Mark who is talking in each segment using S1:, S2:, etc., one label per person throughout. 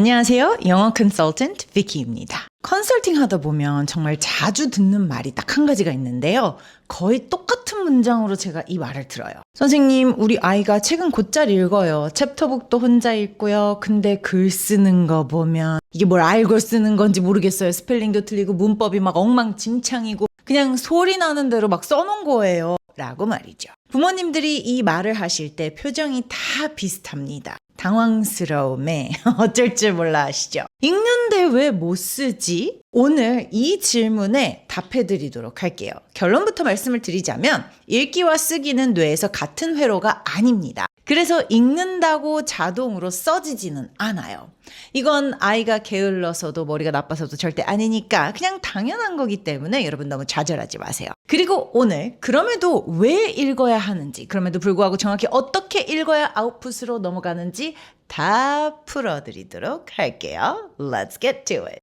S1: 안녕하세요. 영어 컨설턴트 비키입니다. 컨설팅 하다 보면 정말 자주 듣는 말이 딱 한 가지가 있는데요. 거의 똑같은 문장으로 제가 이 말을 들어요. 선생님, 우리 아이가 책은 곧잘 읽어요. 챕터북도 혼자 읽고요. 근데 글 쓰는 거 보면 이게 뭘 알고 쓰는 건지 모르겠어요. 스펠링도 틀리고 문법이 막 엉망진창이고 그냥 소리 나는 대로 막 써놓은 거예요. 라고 말이죠. 부모님들이 이 말을 하실 때 표정이 다 비슷합니다. 당황스러움에 어쩔 줄 몰라 하시죠. 읽는데 왜 못 쓰지? 오늘 이 질문에 답해 드리도록 할게요. 결론부터 말씀을 드리자면 읽기와 쓰기는 뇌에서 같은 회로가 아닙니다. 그래서 읽는다고 자동으로 써지지는 않아요. 이건 아이가 게을러서도 머리가 나빠서도 절대 아니니까 그냥 당연한 거기 때문에 여러분 너무 좌절하지 마세요. 그리고 오늘 그럼에도 왜 읽어야 하는지, 그럼에도 불구하고 정확히 어떻게 읽어야 아웃풋으로 넘어가는지 다 풀어드리도록 할게요. Let's get to it.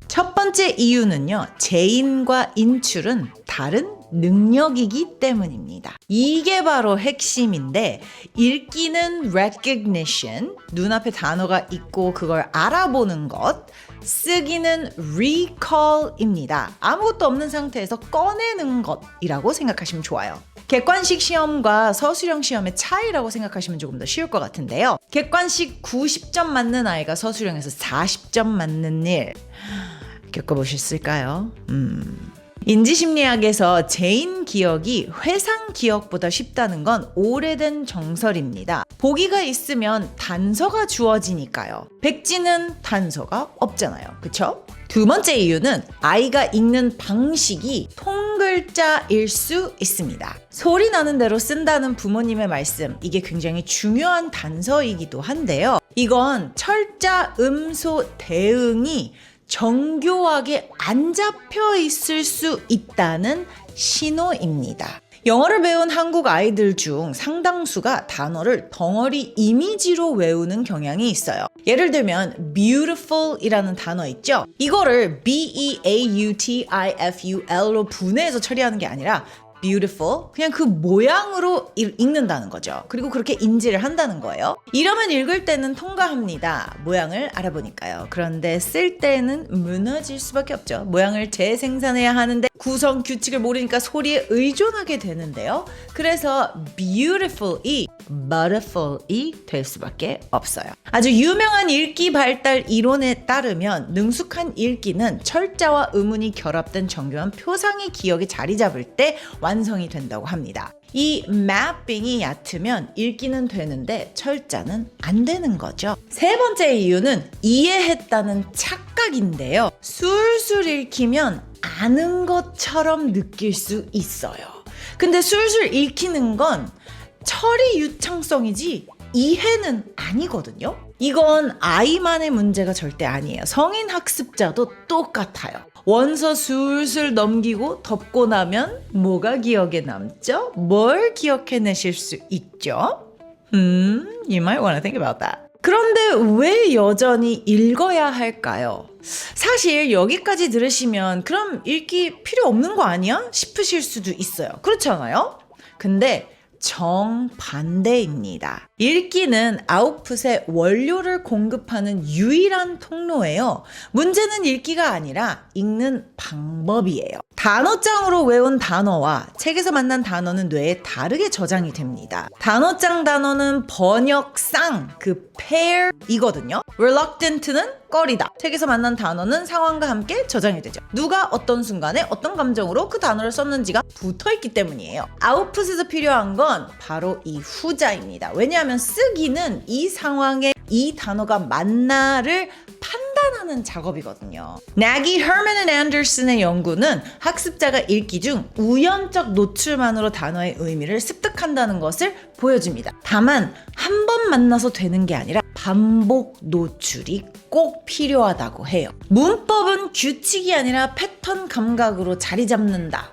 S1: 첫 번째 이유는요, 재인과 인출은 다른 능력이기 때문입니다. 이게 바로 핵심인데, 읽기는 recognition, 눈앞에 단어가 있고 그걸 알아보는 것, 쓰기는 recall입니다. 아무것도 없는 상태에서 꺼내는 것이라고 생각하시면 좋아요. 객관식 시험과 서술형 시험의 차이라고 생각하시면 조금 더 쉬울 것 같은데요. 객관식 90점 맞는 아이가 서술형에서 40점 맞는 일 겪어보셨을까요? 인지심리학에서 재인 기억이 회상 기억보다 쉽다는 건 오래된 정설입니다. 보기가 있으면 단서가 주어지니까요. 백지는 단서가 없잖아요. 그쵸? 두 번째 이유는 아이가 읽는 방식이 통글자일 수 있습니다. 소리 나는 대로 쓴다는 부모님의 말씀, 이게 굉장히 중요한 단서이기도 한데요. 이건 철자, 음소, 대응이 정교하게 안 잡혀 있을 수 있다는 신호입니다. 영어를 배운 한국 아이들 중 상당수가 단어를 덩어리 이미지로 외우는 경향이 있어요. 예를 들면 beautiful 이라는 단어 있죠? 이거를 B-E-A-U-T-I-F-U-L로 분해해서 처리하는 게 아니라 beautiful, 그냥 그 모양으로 읽는다는 거죠. 그리고 그렇게 인지를 한다는 거예요. 이러면 읽을 때는 통과합니다. 모양을 알아보니까요. 그런데 쓸 때는 무너질 수밖에 없죠. 모양을 재생산해야 하는데 구성 규칙을 모르니까 소리에 의존하게 되는데요. 그래서 beautiful이 beautiful이 될 수밖에 없어요. 아주 유명한 읽기 발달 이론에 따르면 능숙한 읽기는 철자와 음운이 결합된 정교한 표상의 기억에 자리 잡을 때 완성이 된다고 합니다. 이 mapping이 얕으면 읽기는 되는데 철자는 안 되는 거죠. 세 번째 이유는 이해했다는 착각인데요. 술술 읽히면 아는 것처럼 느낄 수 있어요. 근데 술술 읽히는 건 처리 유창성이지 이해는 아니거든요. 이건 아이만의 문제가 절대 아니에요. 성인 학습자도 똑같아요. 원서 술술 넘기고 덮고 나면 뭐가 기억에 남죠? 뭘 기억해내실 수 있죠? You might want to think about that. 그런데 왜 여전히 읽어야 할까요? 사실 여기까지 들으시면 그럼 읽기 필요 없는 거 아니야? 싶으실 수도 있어요. 그렇지 않아요? 근데 정반대입니다. 읽기는 아웃풋의 원료를 공급하는 유일한 통로예요. 문제는 읽기가 아니라 읽는 방법이에요. 단어장으로 외운 단어와 책에서 만난 단어는 뇌에 다르게 저장이 됩니다. 단어장 단어는 번역상, 그 pair이거든요. reluctant는 꺼리다. 책에서 만난 단어는 상황과 함께 저장이 되죠. 누가 어떤 순간에 어떤 감정으로 그 단어를 썼는지가 붙어있기 때문이에요. 아웃풋에서 필요한 건 바로 이 후자입니다. 왜냐하면 쓰기는 이 상황에 이 단어가 맞나를 판단하는 작업이거든요. 나기, 허먼 앤 앤더슨의 연구는 학습자가 읽기 중 우연적 노출만으로 단어의 의미를 습득한다는 것을 보여줍니다. 다만 한 번 만나서 되는 게 아니라 반복 노출이 꼭 필요하다고 해요. 문법은 규칙이 아니라 패턴 감각으로 자리 잡는다.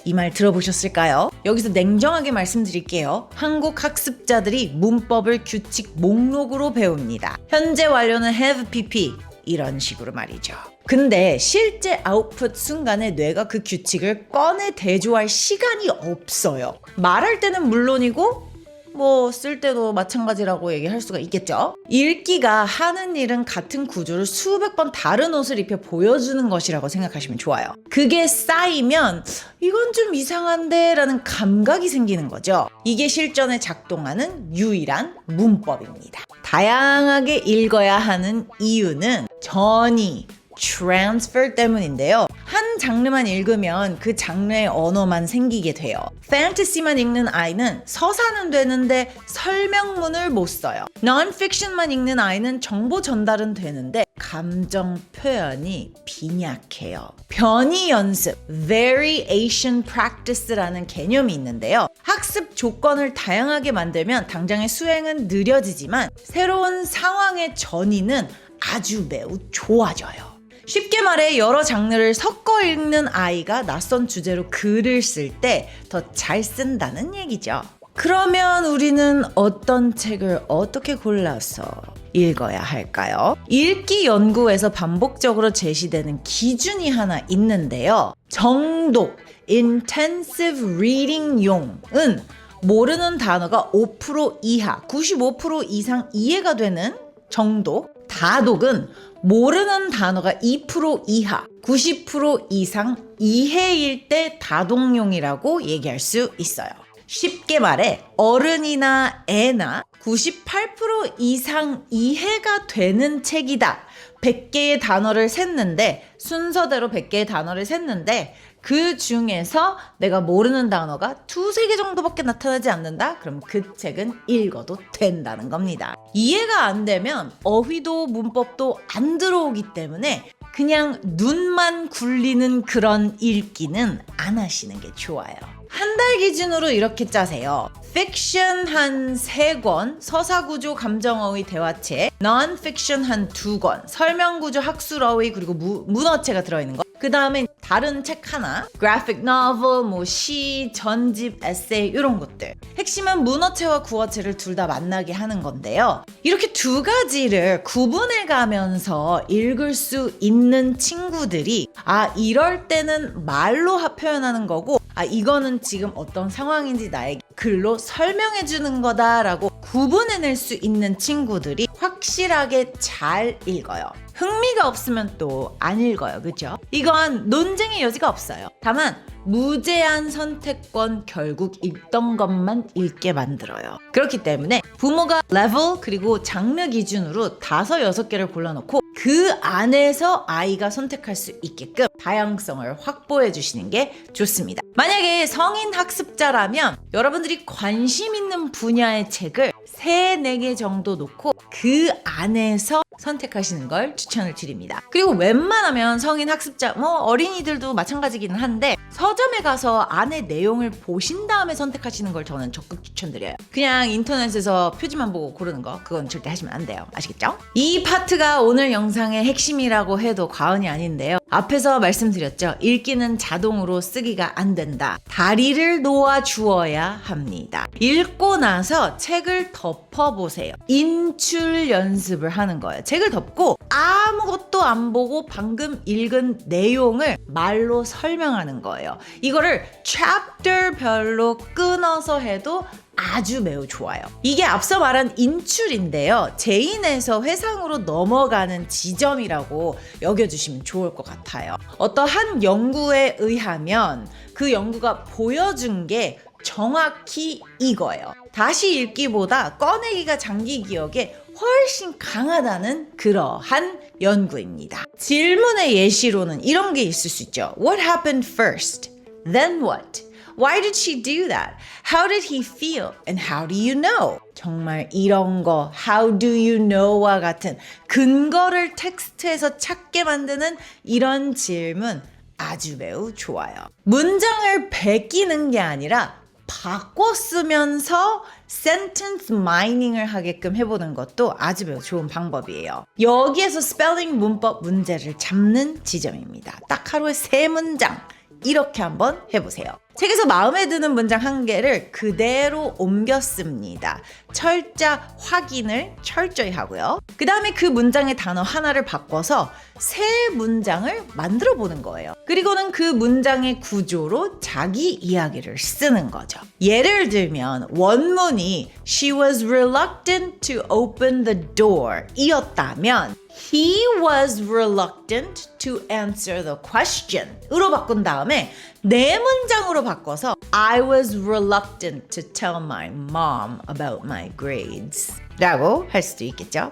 S1: 이 말 들어보셨을까요? 여기서 냉정하게 말씀드릴게요. 한국 학습자들이 문법을 규칙 목록으로 배웁니다. 현재 완료는 have pp 이런 식으로 말이죠. 근데 실제 아웃풋 순간에 뇌가 그 규칙을 꺼내 대조할 시간이 없어요. 말할 때는 물론이고 뭐 쓸 때도 마찬가지라고 얘기할 수가 있겠죠. 읽기가 하는 일은 같은 구조를 수백 번 다른 옷을 입혀 보여주는 것이라고 생각하시면 좋아요. 그게 쌓이면 이건 좀 이상한데 라는 감각이 생기는 거죠. 이게 실전에 작동하는 유일한 문법입니다. 다양하게 읽어야 하는 이유는 전이 transfer 때문인데요. 한 장르만 읽으면 그 장르의 언어만 생기게 돼요. 판타지만 읽는 아이는 서사는 되는데 설명문을 못 써요. non-fiction만 읽는 아이는 정보 전달은 되는데 감정 표현이 빈약해요. 변이 연습, variation practice라는 개념이 있는데요. 학습 조건을 다양하게 만들면 당장의 수행은 느려지지만 새로운 상황의 전이는 아주 매우 좋아져요. 쉽게 말해 여러 장르를 섞어 읽는 아이가 낯선 주제로 글을 쓸 때 더 잘 쓴다는 얘기죠. 그러면 우리는 어떤 책을 어떻게 골라서 읽어야 할까요? 읽기 연구에서 반복적으로 제시되는 기준이 하나 있는데요. 정독, intensive reading 용은 모르는 단어가 5% 이하, 95% 이상 이해가 되는 정독, 다독은 모르는 단어가 2% 이하, 90% 이상 이해일 때 다독용이라고 얘기할 수 있어요. 쉽게 말해 어른이나 애나 98% 이상 이해가 되는 책이다. 100개의 단어를 셌는데 순서대로 100개의 단어를 셌는데 그 중에서 내가 모르는 단어가 2-3개 정도밖에 나타나지 않는다? 그럼 그 책은 읽어도 된다는 겁니다. 이해가 안 되면 어휘도 문법도 안 들어오기 때문에 그냥 눈만 굴리는 그런 읽기는 안 하시는 게 좋아요. 한 달 기준으로 이렇게 짜세요. 픽션 한 3권, 서사구조 감정어휘 대화책, non-fiction 한 2권, 설명구조 학술어휘 그리고 문어체가 들어있는 거. 그 다음에 다른 책 하나, graphic novel, 뭐 시, 전집, 에세이 이런 것들. 핵심은 문어체와 구어체를 둘 다 만나게 하는 건데요. 이렇게 두 가지를 구분해 가면서 읽을 수 있는 친구들이 이럴 때는 말로 표현하는 거고 이거는 지금 어떤 상황인지 나에게 글로 설명해 주는 거다라고 구분해낼 수 있는 친구들이 확실하게 잘 읽어요. 흥미가 없으면 또 안 읽어요. 그죠? 이건 논쟁의 여지가 없어요. 다만 무제한 선택권 결국 읽던 것만 읽게 만들어요. 그렇기 때문에 부모가 레벨 그리고 장르 기준으로 5-6개를 골라놓고 그 안에서 아이가 선택할 수 있게끔 다양성을 확보해 주시는 게 좋습니다. 만약에 성인 학습자라면 여러분들이 관심 있는 분야의 책을 3-4개 정도 놓고 그 안에서 선택하시는 걸 추천을 드립니다. 그리고 웬만하면 성인 학습자, 어린이들도 마찬가지기는 한데 서점에 가서 안에 내용을 보신 다음에 선택하시는 걸 저는 적극 추천드려요. 그냥 인터넷에서 표지만 보고 고르는 거 그건 절대 하시면 안 돼요. 아시겠죠? 이 파트가 오늘 영상의 핵심이라고 해도 과언이 아닌데요. 앞에서 말씀드렸죠. 읽기는 자동으로 쓰기가 안 된다. 다리를 놓아 주어야 합니다. 읽고 나서 책을 덮어보세요. 인출 연습을 하는 거예요. 책을 덮고 아무것도 안 보고 방금 읽은 내용을 말로 설명하는 거예요. 이거를 챕터별로 끊어서 해도 아주 매우 좋아요. 이게 앞서 말한 인출인데요. 제인에서 회상으로 넘어가는 지점이라고 여겨주시면 좋을 것 같아요. 어떠한 연구에 의하면 그 연구가 보여준 게 정확히 이거예요. 다시 읽기보다 꺼내기가 장기 기억에 훨씬 강하다는 그러한 연구입니다. 질문의 예시로는 이런 게 있을 수 있죠. What happened first? Then what? Why did she do that? How did he feel? And how do you know? 정말 이런 거 How do you know와 같은 근거를 텍스트에서 찾게 만드는 이런 질문 아주 매우 좋아요. 문장을 베끼는 게 아니라 바꿔 쓰면서 sentence mining을 하게끔 해보는 것도 아주 매우 좋은 방법이에요. 여기에서 스펠링 문법 문제를 잡는 지점입니다. 딱 하루에 3문장 이렇게 한번 해보세요. 책에서 마음에 드는 문장 한 개를 그대로 옮겼습니다. 철자 확인을 철저히 하고요. 그 다음에 그 문장의 단어 하나를 바꿔서 새 문장을 만들어 보는 거예요. 그리고는 그 문장의 구조로 자기 이야기를 쓰는 거죠. 예를 들면 원문이 She was reluctant to open the door 이었다면 He was reluctant to answer the question 으로 바꾼 다음에 네 문장으로 바꿔서 I was reluctant to tell my mom about my grades 라고 할 수도 있겠죠.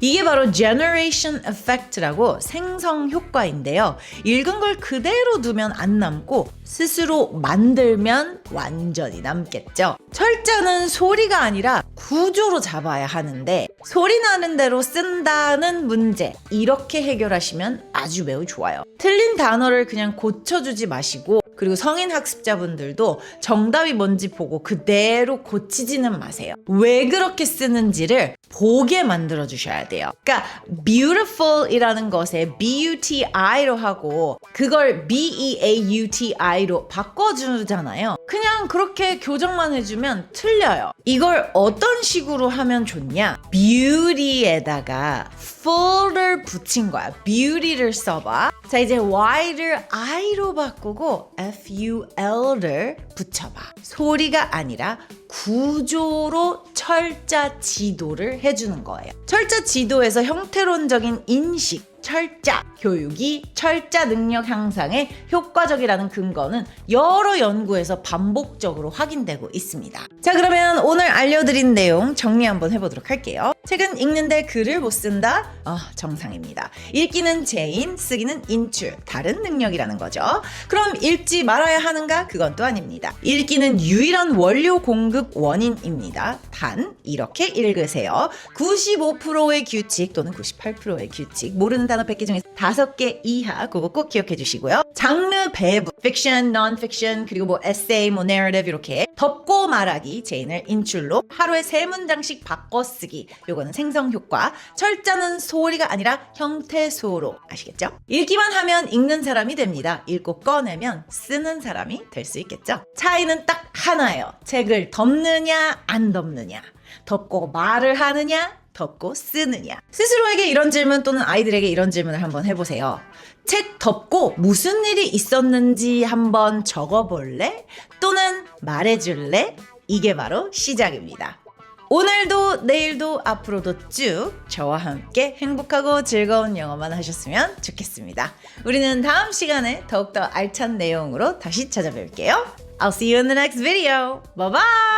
S1: 이게 바로 generation effect라고 생성 효과인데요. 읽은 걸 그대로 두면 안 남고 스스로 만들면 완전히 남겠죠. 철자는 소리가 아니라 구조로 잡아야 하는데 소리 나는 대로 쓴다는 문제 이렇게 해결하시면 아주 매우 좋아요. 틀린 단어를 그냥 고쳐주지 마시고 그리고 성인 학습자분들도 정답이 뭔지 보고 그대로 고치지는 마세요. 왜 그렇게 쓰는지를 보게 만들어 주셔야 돼요. 그러니까 beautiful이라는 것에 B-U-T-I로 하고 그걸 B-E-A-U-T-I로 바꿔주잖아요. 그냥 그렇게 교정만 해주면 틀려요. 이걸 어떤 식으로 하면 좋냐? beauty에다가 full을 붙인 거야. beauty를 써봐. 자, 이제 Y를 I로 바꾸고 F-U-L을 붙여봐. 소리가 아니라 구조로 철자 지도를 해주는 거예요. 철자 지도에서 형태론적인 인식, 철자 교육이 철자 능력 향상에 효과적이라는 근거는 여러 연구에서 반복적으로 확인되고 있습니다. 자, 그러면 오늘 알려드린 내용 정리 한번 해보도록 할게요. 책은 읽는데 글을 못 쓴다? 정상입니다. 읽기는 제인, 쓰기는 인출, 다른 능력이라는 거죠. 그럼 읽지 말아야 하는가? 그건 또 아닙니다. 읽기는 유일한 원료 공급 원인입니다. 단 이렇게 읽으세요. 95%의 규칙 또는 98%의 규칙, 모르는 단어 100개 중에서 5개 이하, 그거 꼭 기억해 주시고요. 장르 배분, 픽션, non-fiction, 그리고 뭐 에세이, 뭐 narrative 이렇게 덮고 말하기, 제인을 인출로 하루에 3문장씩 바꿔 쓰기, 요거는 생성 효과, 철자는 소리가 아니라 형태소로, 아시겠죠? 읽기만 하면 읽는 사람이 됩니다. 읽고 꺼내면 쓰는 사람이 될 수 있겠죠? 차이는 딱 하나예요. 책을 덮느냐 안 덮느냐, 덮고 말을 하느냐 덮고 쓰느냐. 스스로에게 이런 질문 또는 아이들에게 이런 질문을 한번 해보세요. 책 덮고 무슨 일이 있었는지 한번 적어볼래? 또는 말해줄래? 이게 바로 시작입니다. 오늘도 내일도 앞으로도 쭉 저와 함께 행복하고 즐거운 영어만 하셨으면 좋겠습니다. 우리는 다음 시간에 더욱더 알찬 내용으로 다시 찾아뵐게요. I'll see you in the next video. Bye bye!